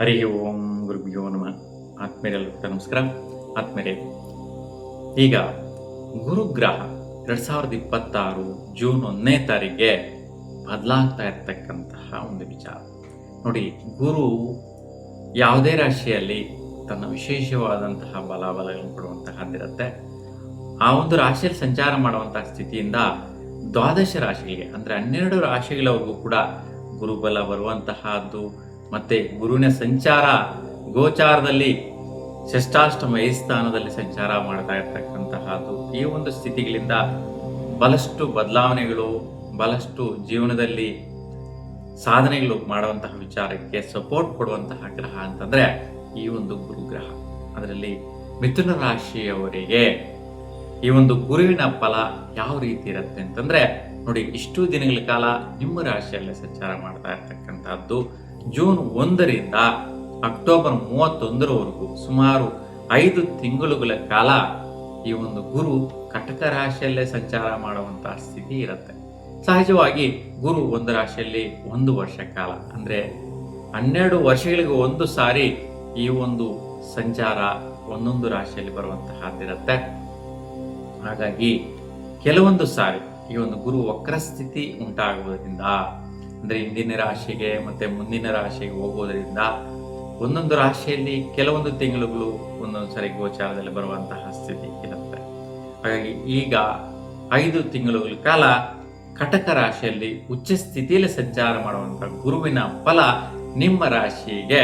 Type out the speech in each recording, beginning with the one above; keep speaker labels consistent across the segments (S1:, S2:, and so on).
S1: ಹರಿ ಓಂ ಗುರುಭ್ಯೋ ನಮಃ. ಆತ್ಮೀಯರೆಲ್ಲರಿಗೂ ನಮಸ್ಕಾರ. ಆತ್ಮೀಯರೇ, ಈಗ ಗುರುಗ್ರಹ 2026 ಜೂನ್ 1ನೇ ತಾರೀಕಿಗೆ ಬದಲಾಗ್ತಾ ಇರ್ತಕ್ಕಂತಹ ಒಂದು ವಿಚಾರ ನೋಡಿ. ಗುರು ಯಾವುದೇ ರಾಶಿಯಲ್ಲಿ ತನ್ನ ವಿಶೇಷವಾದಂತಹ ಬಲಾಬಲಗಳನ್ನು ಕೊಡುವಂತಹದ್ದಿರುತ್ತೆ. ಆ ಒಂದು ರಾಶಿಯಲ್ಲಿ ಸಂಚಾರ ಮಾಡುವಂತಹ ಸ್ಥಿತಿಯಿಂದ ದ್ವಾದಶ ರಾಶಿಗಳಿಗೆ ಅಂದರೆ 12 ರಾಶಿಗಳವರೆಗೂ ಕೂಡ ಗುರುಬಲ ಬರುವಂತಹದ್ದು. ಮತ್ತೆ ಗುರುವಿನ ಸಂಚಾರ ಗೋಚಾರದಲ್ಲಿ ಷಷ್ಠಾಷ್ಟಮ ಸ್ಥಾನದಲ್ಲಿ ಸಂಚಾರ ಮಾಡ್ತಾ ಇರ್ತಕ್ಕಂತಹದ್ದು. ಈ ಒಂದು ಸ್ಥಿತಿಗಳಿಂದ ಬಹಳಷ್ಟು ಬದಲಾವಣೆಗಳು, ಬಹಳಷ್ಟು ಜೀವನದಲ್ಲಿ ಸಾಧನೆಗಳು ಮಾಡುವಂತಹ ವಿಚಾರಕ್ಕೆ ಸಪೋರ್ಟ್ ಕೊಡುವಂತಹ ಗ್ರಹ ಅಂತಂದ್ರೆ ಈ ಒಂದು ಗುರುಗ್ರಹ. ಅದರಲ್ಲಿ ಮಿಥುನ ರಾಶಿಯವರಿಗೆ ಈ ಒಂದು ಗುರುವಿನ ಫಲ ಯಾವ ರೀತಿ ಇರುತ್ತೆ ಅಂತಂದ್ರೆ ನೋಡಿ, ಇಷ್ಟು ದಿನಗಳ ಕಾಲ ನಿಮ್ಮ ರಾಶಿಯಲ್ಲೇ ಸಂಚಾರ ಮಾಡ್ತಾ ಇರ್ತಕ್ಕಂಥದ್ದು. ಜೂನ್ 1ರಿಂದ ಅಕ್ಟೋಬರ್ 31ರವರೆಗೂ ಸುಮಾರು 5 ತಿಂಗಳುಗಳ ಕಾಲ ಈ ಒಂದು ಗುರು ಕಟಕ ರಾಶಿಯಲ್ಲೇ ಸಂಚಾರ ಮಾಡುವಂತಹ ಸ್ಥಿತಿ ಇರುತ್ತೆ. ಸಹಜವಾಗಿ ಗುರು ಒಂದು ರಾಶಿಯಲ್ಲಿ 1 ವರ್ಷ ಕಾಲ ಅಂದ್ರೆ 12 ವರ್ಷಗಳಿಗೆ ಒಂದು ಸಾರಿ ಈ ಒಂದು ಸಂಚಾರ ಒಂದೊಂದು ರಾಶಿಯಲ್ಲಿ ಬರುವಂತಹದ್ದಿರುತ್ತೆ. ಹಾಗಾಗಿ ಕೆಲವೊಂದು ಸಾರಿ ಈ ಒಂದು ಗುರು ವಕ್ರ ಸ್ಥಿತಿ ಉಂಟಾಗುವುದರಿಂದ ಅಂದ್ರೆ ಹಿಂದಿನ ರಾಶಿಗೆ ಮತ್ತೆ ಮುಂದಿನ ರಾಶಿಗೆ ಹೋಗೋದ್ರಿಂದ ಒಂದೊಂದು ರಾಶಿಯಲ್ಲಿ ಕೆಲವೊಂದು ತಿಂಗಳುಗಳು ಒಂದೊಂದು ಸಾರಿ ಗೋಚಾರದಲ್ಲಿ ಬರುವಂತಹ ಸ್ಥಿತಿ ಇರುತ್ತೆ. ಹಾಗಾಗಿ ಈಗ 5 ತಿಂಗಳುಗಳ ಕಾಲ ಕಟಕ ರಾಶಿಯಲ್ಲಿ ಉಚ್ಚ ಸ್ಥಿತಿಯಲ್ಲಿ ಸಂಚಾರ ಮಾಡುವಂತಹ ಗುರುವಿನ ಫಲ ನಿಮ್ಮ ರಾಶಿಗೆ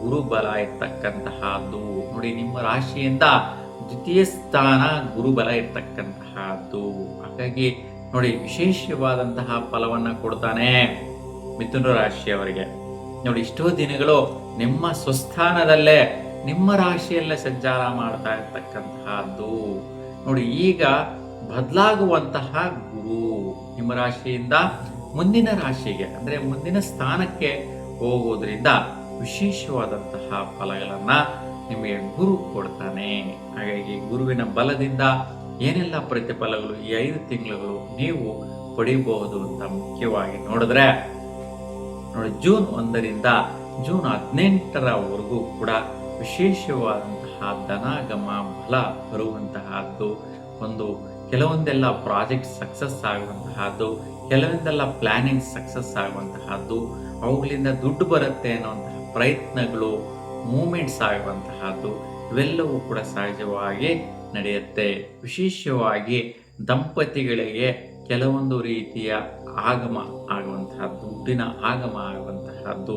S1: ಗುರುಬಲ ಇರ್ತಕ್ಕಂತಹದ್ದು. ನೋಡಿ, ನಿಮ್ಮ ರಾಶಿಯಿಂದ ದ್ವಿತೀಯ ಸ್ಥಾನ ಗುರುಬಲ ಇರ್ತಕ್ಕಂತಹದ್ದು. ಹಾಗಾಗಿ ನೋಡಿ, ವಿಶೇಷವಾದಂತಹ ಫಲವನ್ನ ಕೊಡ್ತಾನೆ ಮಿಥುನ ರಾಶಿಯವರಿಗೆ. ನೋಡಿ, ಇಷ್ಟೋ ದಿನಗಳು ನಿಮ್ಮ ಸ್ವಸ್ಥಾನದಲ್ಲೇ ನಿಮ್ಮ ರಾಶಿಯಲ್ಲೇ ಸಂಚಾರ ಮಾಡ್ತಾ ಇರ್ತಕ್ಕಂತಹದ್ದು. ನೋಡಿ, ಈಗ ಬದಲಾಗುವಂತಹ ಗುರು ನಿಮ್ಮ ರಾಶಿಯಿಂದ ಮುಂದಿನ ರಾಶಿಗೆ ಅಂದ್ರೆ ಮುಂದಿನ ಸ್ಥಾನಕ್ಕೆ ಹೋಗೋದ್ರಿಂದ ವಿಶೇಷವಾದಂತಹ ಫಲಗಳನ್ನ ನಿಮಗೆ ಗುರು ಕೊಡ್ತಾನೆ. ಹಾಗಾಗಿ ಗುರುವಿನ ಬಲದಿಂದ ಏನೆಲ್ಲ ಪ್ರತಿಫಲಗಳು ಈ 5 ತಿಂಗಳುಗಳು ನೀವು ಪಡಿಬಹುದು ಅಂತ ಮುಖ್ಯವಾಗಿ ನೋಡಿದ್ರೆ ನೋಡಿ, ಜೂನ್ 1ರಿಂದ ಜೂನ್ 18ರವರೆಗೂ ಕೂಡ ವಿಶೇಷವಾದಂತಹ ಧನಾಗಮ ಬಲ ಬರುವಂತಹದ್ದು. ಕೆಲವೊಂದೆಲ್ಲ ಪ್ರಾಜೆಕ್ಟ್ ಸಕ್ಸಸ್ ಆಗುವಂತಹದ್ದು, ಕೆಲವೊಂದೆಲ್ಲ ಪ್ಲಾನಿಂಗ್ ಸಕ್ಸಸ್ ಆಗುವಂತಹದ್ದು, ಅವುಗಳಿಂದ ದುಡ್ಡು ಬರುತ್ತೆ ಅನ್ನುವಂತಹ ಪ್ರಯತ್ನಗಳು ಮೂಮೆಂಟ್ಸ್ ಆಗುವಂತಹದ್ದು ಇವೆಲ್ಲವೂ ಕೂಡ ಸಹಜವಾಗಿ ನಡೆಯುತ್ತೆ. ವಿಶೇಷವಾಗಿ ದಂಪತಿಗಳಿಗೆ ಕೆಲವೊಂದು ರೀತಿಯ ಆಗಮ ಆಗುವಂತಹದ್ದು, ದುಡ್ಡಿನ ಆಗಮ ಆಗುವಂತಹದ್ದು,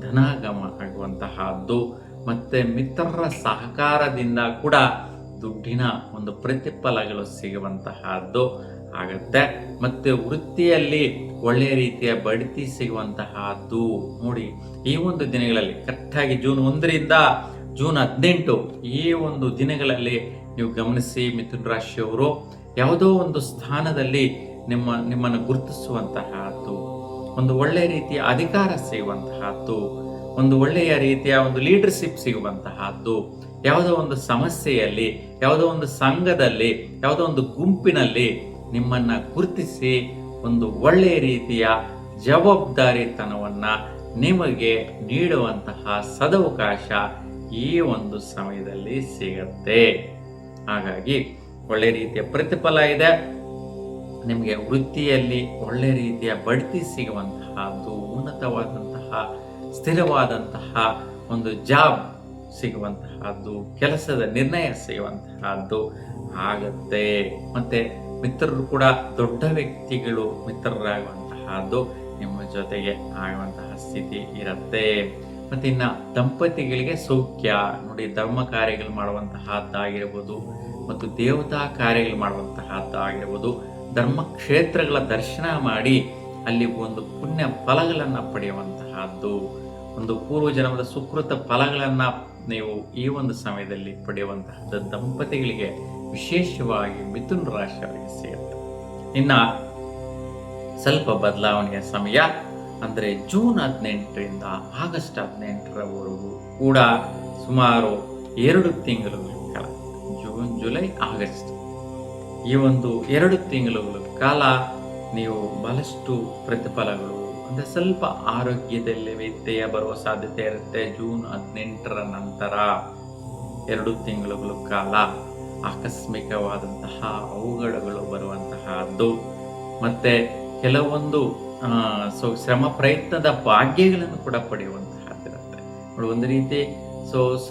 S1: ಧನಾಗಮ ಆಗುವಂತಹದ್ದು, ಮತ್ತೆ ಮಿತ್ರರ ಸಹಕಾರದಿಂದ ಕೂಡ ದುಡ್ಡಿನ ಒಂದು ಪ್ರತಿಫಲಗಳು ಸಿಗುವಂತಹದ್ದು ಆಗತ್ತೆ. ಮತ್ತೆ ವೃತ್ತಿಯಲ್ಲಿ ಒಳ್ಳೆಯ ರೀತಿಯ ಬಡ್ತಿ ಸಿಗುವಂತಹದ್ದು. ನೋಡಿ, ಈ ಒಂದು ದಿನಗಳಲ್ಲಿ ಕರೆಕ್ಟಾಗಿ ಜೂನ್ 1ರಿಂದ ಜೂನ್ 18 ಈ ಒಂದು ದಿನಗಳಲ್ಲಿ ನೀವು ಗಮನಿಸಿ, ಮಿಥುನ ರಾಶಿಯವರು ಯಾವುದೋ ಒಂದು ಸ್ಥಾನದಲ್ಲಿ ನಿಮ್ಮನ್ನು ಗುರುತಿಸುವಂತಹದ್ದು, ಒಂದು ಒಳ್ಳೆಯ ರೀತಿಯ ಅಧಿಕಾರ ಸಿಗುವಂತಹದ್ದು, ಒಂದು ಒಳ್ಳೆಯ ರೀತಿಯ ಒಂದು ಲೀಡರ್ಶಿಪ್ ಸಿಗುವಂತಹದ್ದು, ಯಾವುದೋ ಒಂದು ಸಮಸ್ಯೆಯಲ್ಲಿ, ಯಾವುದೋ ಒಂದು ಸಂಘದಲ್ಲಿ, ಯಾವುದೋ ಒಂದು ಗುಂಪಿನಲ್ಲಿ ನಿಮ್ಮನ್ನ ಗುರುತಿಸಿ ಒಂದು ಒಳ್ಳೆಯ ರೀತಿಯ ಜವಾಬ್ದಾರಿತನವನ್ನ ನಿಮಗೆ ನೀಡುವಂತಹ ಸದವಕಾಶ ಈ ಒಂದು ಸಮಯದಲ್ಲಿ ಸಿಗತ್ತೆ. ಹಾಗಾಗಿ ಒಳ್ಳೆ ರೀತಿಯ ಪ್ರತಿಫಲ ಇದೆ. ನಿಮಗೆ ವೃತ್ತಿಯಲ್ಲಿ ಒಳ್ಳೆ ರೀತಿಯ ಬಡ್ತಿ ಸಿಗುವಂತಹದ್ದು, ಉನ್ನತವಾದಂತಹ ಸ್ಥಿರವಾದಂತಹ ಒಂದು ಜಾಬ್ ಸಿಗುವಂತಹದ್ದು, ಕೆಲಸದ ನಿರ್ಣಯ ಸಿಗುವಂತಹದ್ದು ಆಗತ್ತೆ. ಮತ್ತೆ ಮಿತ್ರರು ಕೂಡ ದೊಡ್ಡ ವ್ಯಕ್ತಿಗಳು ಮಿತ್ರರಾಗುವಂತಹದ್ದು ನಿಮ್ಮ ಜೊತೆಗೆ ಆಗುವಂತಹ ಸ್ಥಿತಿ ಇರುತ್ತೆ. ಮತ್ತೆ ಇನ್ನ ದಂಪತಿಗಳಿಗೆ ಸೌಖ್ಯ. ನೋಡಿ, ಧರ್ಮ ಕಾರ್ಯಗಳು ಮಾಡುವಂತಹದ್ದಾಗಿರ್ಬೋದು ಮತ್ತು ದೇವತಾ ಕಾರ್ಯಗಳು ಮಾಡುವಂತಹದ್ದಾಗಿರ್ಬೋದು, ಧರ್ಮ ಕ್ಷೇತ್ರಗಳ ದರ್ಶನ ಮಾಡಿ ಅಲ್ಲಿ ಒಂದು ಪುಣ್ಯ ಫಲಗಳನ್ನ ಪಡೆಯುವಂತಹದ್ದು, ಒಂದು ಪೂರ್ವ ಜನ್ಮದ ಸುಕೃತ ಫಲಗಳನ್ನ ನೀವು ಈ ಒಂದು ಸಮಯದಲ್ಲಿ ಪಡೆಯುವಂತಹದ್ದು ದಂಪತಿಗಳಿಗೆ ವಿಶೇಷವಾಗಿ ಮಿಥುನ ರಾಶಿಯವರಿಗೆ ಸಿಗುತ್ತೆ. ಇನ್ನ ಸ್ವಲ್ಪ ಬದಲಾವಣೆಯ ಸಮಯ ಅಂದ್ರೆ ಜೂನ್ 18ರಿಂದ ಆಗಸ್ಟ್ 18ರವರೆಗೂ ಕೂಡ ಸುಮಾರು 2 ತಿಂಗಳುಗಳ ಕಾಲ, ಜೂನ್ ಜುಲೈ ಆಗಸ್ಟ್ ಈ ಒಂದು 2 ತಿಂಗಳುಗಳ ಕಾಲ ನೀವು ಬಹಳಷ್ಟು ಪ್ರತಿಫಲಗಳು, ಅಂದರೆ ಸ್ವಲ್ಪ ಆರೋಗ್ಯದಲ್ಲಿ ವ್ಯತ್ಯಯ ಬರುವ ಸಾಧ್ಯತೆ ಇರುತ್ತೆ. ಜೂನ್ 18ರ ನಂತರ 2 ತಿಂಗಳುಗಳ ಕಾಲ ಆಕಸ್ಮಿಕವಾದಂತಹ ಅವಘಡಗಳು ಬರುವಂತಹದ್ದು, ಮತ್ತೆ ಕೆಲವೊಂದು ಶ್ರಮ ಪ್ರಯತ್ನದ ಭಾಗ್ಯಗಳನ್ನು ಕೂಡ ಪಡೆಯುವಂತಹದ್ದಿರುತ್ತೆ ನೋಡಿ. ಒಂದು ರೀತಿ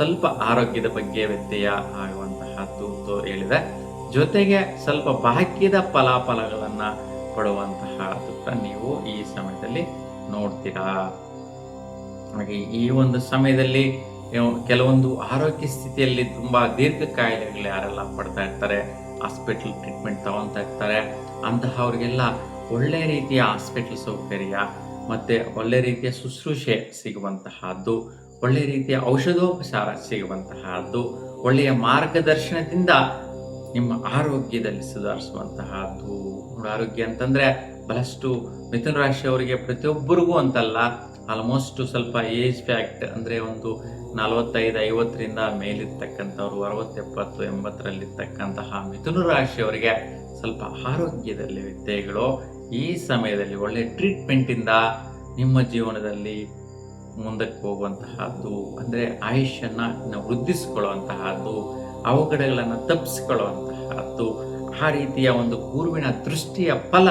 S1: ಸ್ವಲ್ಪ ಆರೋಗ್ಯದ ಬಗ್ಗೆ ವ್ಯತ್ಯಯ ಆಗುವಂತಹದ್ದು ಹೇಳಿದೆ. ಜೊತೆಗೆ ಸ್ವಲ್ಪ ಭಾಗ್ಯದ ಫಲಾಫಲಗಳನ್ನು ಪಡುವಂತಹದ್ದು ನೀವು ಈ ಸಮಯದಲ್ಲಿ ನೋಡ್ತೀರಾ. ಹಾಗೆ ಈ ಒಂದು ಸಮಯದಲ್ಲಿ ಕೆಲವೊಂದು ಆರೋಗ್ಯ ಸ್ಥಿತಿಯಲ್ಲಿ ತುಂಬಾ ದೀರ್ಘ ಕಾಯಿಲೆಗಳು ಯಾರೆಲ್ಲ ಪಡ್ತಾ ಇರ್ತಾರೆ, ಹಾಸ್ಪಿಟಲ್ ಟ್ರೀಟ್ಮೆಂಟ್ ತಗೊತಾ ಇರ್ತಾರೆ, ಅಂತಹವ್ರಿಗೆಲ್ಲ ಒಳ್ಳೆ ರೀತಿಯ ಹಾಸ್ಪಿಟಲ್ ಸೌಕರ್ಯ ಮತ್ತೆ ಒಳ್ಳೆ ರೀತಿಯ ಶುಶ್ರೂಷೆ ಸಿಗುವಂತಹದ್ದು, ಒಳ್ಳೆ ರೀತಿಯ ಔಷಧೋಪಚಾರ ಸಿಗುವಂತಹದ್ದು, ಒಳ್ಳೆಯ ಮಾರ್ಗದರ್ಶನದಿಂದ ನಿಮ್ಮ ಆರೋಗ್ಯದಲ್ಲಿ ಸುಧಾರಿಸುವಂತಹದ್ದು. ಆರೋಗ್ಯ ಅಂತಂದ್ರೆ ಬಹಳಷ್ಟು ಮಿಥುನ ರಾಶಿಯವರಿಗೆ ಪ್ರತಿಯೊಬ್ಬರಿಗೂ ಅಂತಲ್ಲ, ಆಲ್ಮೋಸ್ಟ್ ಸ್ವಲ್ಪ ಏಜ್ ಫ್ಯಾಕ್ಟ್ ಅಂದ್ರೆ ಒಂದು 45-50ರಿಂದ ಮೇಲಿರ್ತಕ್ಕಂಥವ್ರು, 60-70-80ರಲ್ಲಿರ್ತಕ್ಕಂತಹ ಮಿಥುನ ರಾಶಿಯವರಿಗೆ ಸ್ವಲ್ಪ ಆರೋಗ್ಯದಲ್ಲಿ ವ್ಯತ್ಯಯಗಳು ಈ ಸಮಯದಲ್ಲಿ ಒಳ್ಳೆ ಟ್ರೀಟ್ಮೆಂಟಿಂದ ನಿಮ್ಮ ಜೀವನದಲ್ಲಿ ಮುಂದಕ್ಕೆ ಹೋಗುವಂತಹದ್ದು, ಅಂದರೆ ಆಯುಷ್ಯನ್ನ ವೃದ್ಧಿಸಿಕೊಳ್ಳುವಂತಹದ್ದು, ಅವಘಡಗಳನ್ನು ತಪ್ಪಿಸಿಕೊಳ್ಳುವಂತಹದ್ದು, ಆ ರೀತಿಯ ಒಂದು ಗುರುವಿನ ದೃಷ್ಟಿಯ ಫಲ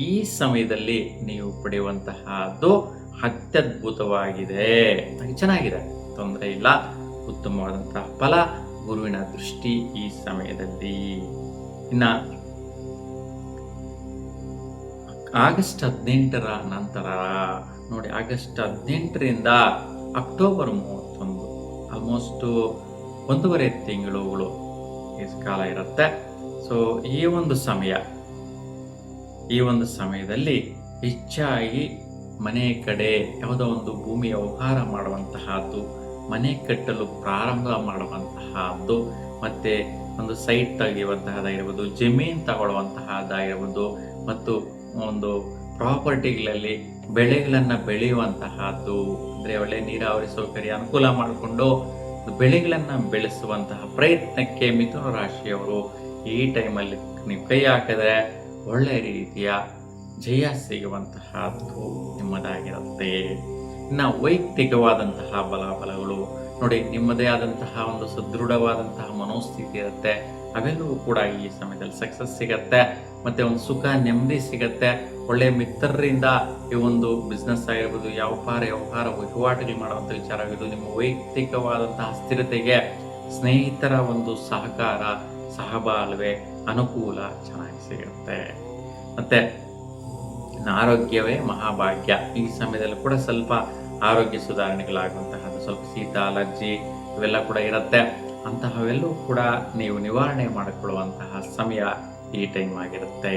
S1: ಈ ಸಮಯದಲ್ಲಿ ನೀವು ಪಡೆಯುವಂತಹದ್ದು ಅತ್ಯದ್ಭುತವಾಗಿದೆ. ಚೆನ್ನಾಗಿದೆ, ತೊಂದರೆ ಇಲ್ಲ, ಉತ್ತಮವಾದಂತಹ ಫಲ, ಗುರುವಿನ ದೃಷ್ಟಿ ಈ ಸಮಯದಲ್ಲಿ. ಇನ್ನ ಆಗಸ್ಟ್ 18ರ ನಂತರ ನೋಡಿ, ಆಗಸ್ಟ್ 18ರಿಂದ ಅಕ್ಟೋಬರ್ 31 ಆಲ್ಮೋಸ್ಟ್ 1.5 ತಿಂಗಳುಗಳು ಈ ಕಾಲ ಇರುತ್ತೆ. ಈ ಒಂದು ಸಮಯದಲ್ಲಿ ಹೆಚ್ಚಾಗಿ ಮನೆ ಕಡೆ ಯಾವುದೋ ಒಂದು ಭೂಮಿ ವ್ಯವಹಾರ ಮಾಡುವಂತಹದ್ದು, ಮನೆ ಕಟ್ಟಲು ಪ್ರಾರಂಭ ಮಾಡುವಂತಹದ್ದು, ಮತ್ತೆ ಒಂದು ಸೈಟ್ ತೆಗೆಯುವಂತಹದ್ದಾಗಿರ್ಬೋದು, ಜಮೀನು ತಗೊಳ್ಳುವಂತಹದ್ದಾಗಿರ್ಬೋದು, ಮತ್ತು ಒಂದು ಪ್ರಾಪರ್ಟಿಗಳಲ್ಲಿ ಬೆಳೆಗಳನ್ನು ಬೆಳೆಯುವಂತಹದ್ದು, ಅಂದರೆ ಒಳ್ಳೆ ನೀರಾವರಿ ಸೌಕರ್ಯ ಅನುಕೂಲ ಮಾಡಿಕೊಂಡು ಬೆಳೆಗಳನ್ನು ಬೆಳೆಸುವಂತಹ ಪ್ರಯತ್ನಕ್ಕೆ ಮಿಥುನ ರಾಶಿಯವರು ಈ ಟೈಮಲ್ಲಿ ನೀವು ಕೈ ಹಾಕಿದ್ರೆ ಒಳ್ಳೆ ರೀತಿಯ ಜಯ ಸಿಗುವಂತಹದ್ದು ನಿಮ್ಮದಾಗಿರುತ್ತೆ. ಇನ್ನು ವೈಯಕ್ತಿಕವಾದಂತಹ ಬಲಾಬಲಗಳು ನೋಡಿ, ನಿಮ್ಮದೇ ಆದಂತಹ ಒಂದು ಸದೃಢವಾದಂತಹ ಮನೋಸ್ಥಿತಿ ಇರುತ್ತೆ, ಅವೆಲ್ಲವೂ ಕೂಡ ಈ ಸಮಯದಲ್ಲಿ ಸಕ್ಸಸ್ ಸಿಗತ್ತೆ, ಮತ್ತೆ ಒಂದು ಸುಖ ನೆಮ್ಮದಿ ಸಿಗತ್ತೆ. ಒಳ್ಳೆ ಮಿತ್ರರಿಂದ ಈ ಒಂದು ಬಿಸ್ನೆಸ್ ಆಗಿರ್ಬೋದು, ವ್ಯವಹಾರ ವಹಿವಾಟುಗಳು ಮಾಡುವಂಥ ವಿಚಾರ ಆಗಿರ್ಬೋದು, ನಿಮ್ಮ ವೈಯಕ್ತಿಕವಾದಂತಹ ಸ್ಥಿರತೆಗೆ ಸ್ನೇಹಿತರ ಒಂದು ಸಹಕಾರ, ಸಹಬಾಳ್ವೆ, ಅನುಕೂಲ ಚೆನ್ನಾಗಿ ಸಿಗುತ್ತೆ. ಮತ್ತೆ ಆರೋಗ್ಯವೇ ಮಹಾಭಾಗ್ಯ. ಈ ಸಮಯದಲ್ಲಿ ಕೂಡ ಸ್ವಲ್ಪ ಆರೋಗ್ಯ ಸುಧಾರಣೆಗಳಾಗುವಂತಹದ್ದು, ಸ್ವಲ್ಪ ಶೀತ, ಅಲರ್ಜಿ ಇವೆಲ್ಲ ಕೂಡ ಇರುತ್ತೆ. ಅಂತಹವೆಲ್ಲವೂ ಕೂಡ ನೀವು ನಿವಾರಣೆ ಮಾಡಿಕೊಳ್ಳುವಂತಹ ಸಮಯ ಈ ಟೈಮ್ ಆಗಿರುತ್ತೆ.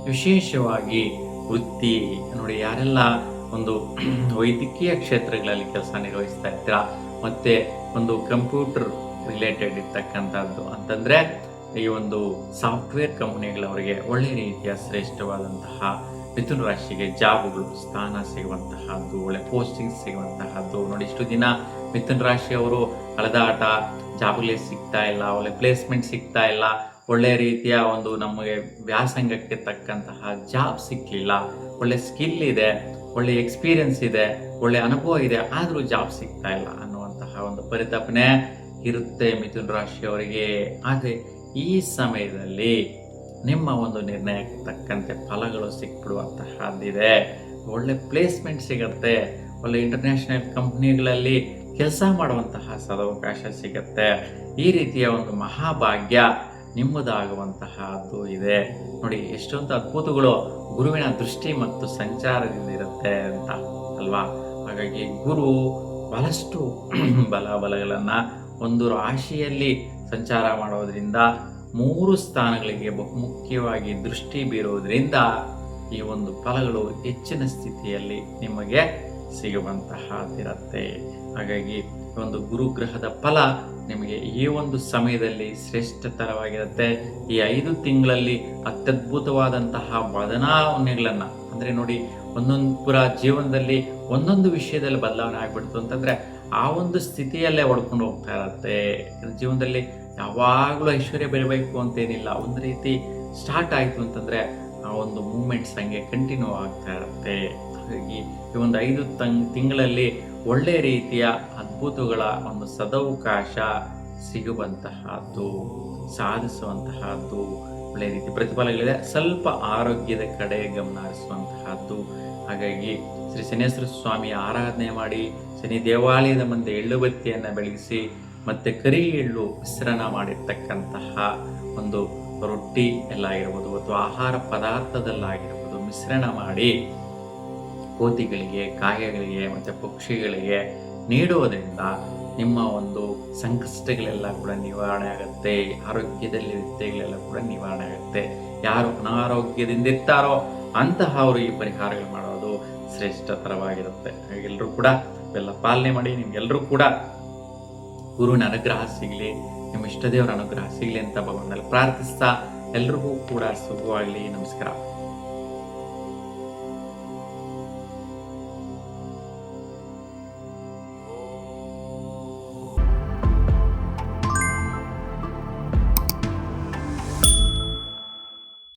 S1: ವಿಶೇಷವಾಗಿ ವೃತ್ತಿ ನೋಡಿ, ಯಾರೆಲ್ಲ ಒಂದು ವೈದ್ಯಕೀಯ ಕ್ಷೇತ್ರಗಳಲ್ಲಿ ಕೆಲಸ ನಿರ್ವಹಿಸ್ತಾ ಇರ್ತೀರಾ, ಮತ್ತೆ ಒಂದು ಕಂಪ್ಯೂಟರ್ ರಿಲೇಟೆಡ್ ಇರ್ತಕ್ಕಂಥದ್ದು ಅಂತಂದ್ರೆ ಈ ಒಂದು ಸಾಫ್ಟ್ವೇರ್ ಕಂಪನಿಗಳವರಿಗೆ ಒಳ್ಳೆ ರೀತಿಯ ಶ್ರೇಷ್ಠವಾದಂತಹ ಮಿಥುನ ರಾಶಿಗೆ ಜಾಬ್ಗಳು, ಸ್ಥಾನ ಸಿಗುವಂತಹದ್ದು, ಒಳ್ಳೆ ಪೋಸ್ಟಿಂಗ್ ಸಿಗುವಂತಹದ್ದು ನೋಡಿ. ಇಷ್ಟು ದಿನ ಮಿಥುನ ರಾಶಿಯವರು ಅಲೆದಾಟ, ಜಾಬ್ಗಳೇ ಸಿಗ್ತಾ ಇಲ್ಲ, ಒಳ್ಳೆ ಪ್ಲೇಸ್ಮೆಂಟ್ ಸಿಗ್ತಾ ಇಲ್ಲ, ಒಳ್ಳೆ ರೀತಿಯ ಒಂದು ನಮಗೆ ವ್ಯಾಸಂಗಕ್ಕೆ ತಕ್ಕಂತಹ ಜಾಬ್ ಸಿಕ್ಕಲಿಲ್ಲ, ಒಳ್ಳೆ ಸ್ಕಿಲ್ ಇದೆ, ಒಳ್ಳೆ ಎಕ್ಸ್ಪೀರಿಯನ್ಸ್ ಇದೆ, ಒಳ್ಳೆ ಅನುಭವ ಇದೆ, ಆದರೂ ಜಾಬ್ ಸಿಗ್ತಾ ಇಲ್ಲ ಅನ್ನುವಂತಹ ಒಂದು ಪರಿತಾಪನೆ ಇರುತ್ತೆ ಮಿಥುನ ರಾಶಿಯವರಿಗೆ. ಆದರೆ ಈ ಸಮಯದಲ್ಲಿ ನಿಮ್ಮ ಒಂದು ನಿರ್ಣಯಕ್ಕೆ ತಕ್ಕಂತೆ ಫಲಗಳು ಸಿಕ್ಬಿಡುವಂತಹದ್ದಿದೆ. ಒಳ್ಳೆ ಪ್ಲೇಸ್ಮೆಂಟ್ ಸಿಗುತ್ತೆ, ಒಳ್ಳೆ ಇಂಟರ್ನ್ಯಾಷನಲ್ ಕಂಪ್ನಿಗಳಲ್ಲಿ ಕೆಲಸ ಮಾಡುವಂತಹ ಸದವಕಾಶ ಸಿಗುತ್ತೆ. ಈ ರೀತಿಯ ಒಂದು ಮಹಾಭಾಗ್ಯ ನಿಮ್ಮದಾಗುವಂತಹದ್ದು ಇದೆ ನೋಡಿ. ಎಷ್ಟೊಂದು ಅದ್ಭುತಗಳು ಗುರುವಿನ ದೃಷ್ಟಿ ಮತ್ತು ಸಂಚಾರದಿಂದ ಇರುತ್ತೆ ಅಂತ ಅಲ್ವಾ. ಹಾಗಾಗಿ ಗುರು ಬಹಳಷ್ಟು ಬಲಗಳನ್ನ ಒಂದು ರಾಶಿಯಲ್ಲಿ ಸಂಚಾರ ಮಾಡೋದ್ರಿಂದ 3 ಸ್ಥಾನಗಳಿಗೆ ಬಹುಮುಖ್ಯವಾಗಿ ದೃಷ್ಟಿ ಬೀರುವುದರಿಂದ ಈ ಒಂದು ಫಲಗಳು ಹೆಚ್ಚಿನ ಸ್ಥಿತಿಯಲ್ಲಿ ನಿಮಗೆ ಸಿಗುವಂತಹದ್ದಿರುತ್ತೆ. ಹಾಗಾಗಿ ಒಂದು ಗುರುಗ್ರಹದ ಫಲ ನಿಮಗೆ ಈ ಒಂದು ಸಮಯದಲ್ಲಿ ಶ್ರೇಷ್ಠತರವಾಗಿರುತ್ತೆ. ಈ 5 ತಿಂಗಳಲ್ಲಿ ಅತ್ಯದ್ಭುತವಾದಂತಹ ಬದಲಾವಣೆಗಳನ್ನ ಅಂದ್ರೆ ನೋಡಿ, ಒಂದೊಂದು ಪುರ ಜೀವನದಲ್ಲಿ ಒಂದೊಂದು ವಿಷಯದಲ್ಲಿ ಬದಲಾವಣೆ ಆಗ್ಬಿಡ್ತು ಅಂತಂದ್ರೆ ಆ ಒಂದು ಸ್ಥಿತಿಯಲ್ಲೇ ಹೊಡ್ಕೊಂಡು ಹೋಗ್ತಾ ಇರತ್ತೆ. ಜೀವನದಲ್ಲಿ ಯಾವಾಗಲೂ ಐಶ್ವರ್ಯ ಬೆಳಿಬೇಕು ಅಂತೇನಿಲ್ಲ, ಒಂದು ರೀತಿ ಸ್ಟಾರ್ಟ್ ಆಯಿತು ಅಂತಂದ್ರೆ ಆ ಒಂದು ಮೂಮೆಂಟ್ಸ್ ಹಂಗೆ ಕಂಟಿನ್ಯೂ ಆಗ್ತಾ ಇರುತ್ತೆ. ಹಾಗಾಗಿ ಈ ಒಂದು 5 ತಿಂಗಳಲ್ಲಿ ಒಳ್ಳೆಯ ರೀತಿಯ ಅದ್ಭುತಗಳ ಒಂದು ಸದವಕಾಶ ಸಿಗುವಂತಹದ್ದು, ಸಾಧಿಸುವಂತಹದ್ದು, ಒಳ್ಳೆಯ ರೀತಿ ಪ್ರತಿಫಲಗಳಿದೆ. ಸ್ವಲ್ಪ ಆರೋಗ್ಯದ ಕಡೆ ಗಮನ ಹರಿಸುವಂತಹದ್ದು. ಹಾಗಾಗಿ ಶ್ರೀ ಶನೇಶ್ವರ ಸ್ವಾಮಿಯ ಆರಾಧನೆ ಮಾಡಿ, ಶನಿ ದೇವಾಲಯದ ಮುಂದೆ ಎಳ್ಳುಬತ್ತಿಯನ್ನು ಬೆಳಗಿಸಿ, ಮತ್ತು ಕರಿ ಎಳ್ಳು ಮಿಶ್ರಣ ಮಾಡಿರ್ತಕ್ಕಂತಹ ಒಂದು ರೊಟ್ಟಿ ಎಲ್ಲ ಆಗಿರ್ಬೋದು ಅಥವಾ ಆಹಾರ ಪದಾರ್ಥದಲ್ಲಾಗಿರ್ಬೋದು ಮಿಶ್ರಣ ಮಾಡಿ ಕೋತಿಗಳಿಗೆ, ಕಾಗೆಗಳಿಗೆ ಮತ್ತು ಪಕ್ಷಿಗಳಿಗೆ ನೀಡುವುದರಿಂದ ನಿಮ್ಮ ಒಂದು ಸಂಕಷ್ಟಗಳೆಲ್ಲ ಕೂಡ ನಿವಾರಣೆ ಆಗುತ್ತೆ. ಆರೋಗ್ಯದಲ್ಲಿ ವ್ಯತ್ಯಯಗಳೆಲ್ಲ ಕೂಡ ನಿವಾರಣೆ ಆಗುತ್ತೆ. ಯಾರು ಅನಾರೋಗ್ಯದಿಂದ ಇರ್ತಾರೋ ಅಂತಹವರು ಈ ಪರಿಹಾರಗಳು ಮಾಡೋದು ಶ್ರೇಷ್ಠತರವಾಗಿರುತ್ತೆ. ಎಲ್ಲರೂ ಕೂಡ ಇವೆಲ್ಲ ಪಾಲನೆ ಮಾಡಿ ನಿಮ್ಗೆಲ್ಲರೂ ಕೂಡ ಗುರುವಿನ ಅನುಗ್ರಹ ಸಿಗಲಿ, ನಿಮ್ಮ ಇಷ್ಟದೇವರ ಅನುಗ್ರಹ ಸಿಗಲಿ ಅಂತ ಭಗವಂತನಲ್ಲಿ ಪ್ರಾರ್ಥಿಸ್ತಾ ಎಲ್ರಿಗೂ ಕೂಡ ಶುಭವಾಗಲಿ. ನಮಸ್ಕಾರ.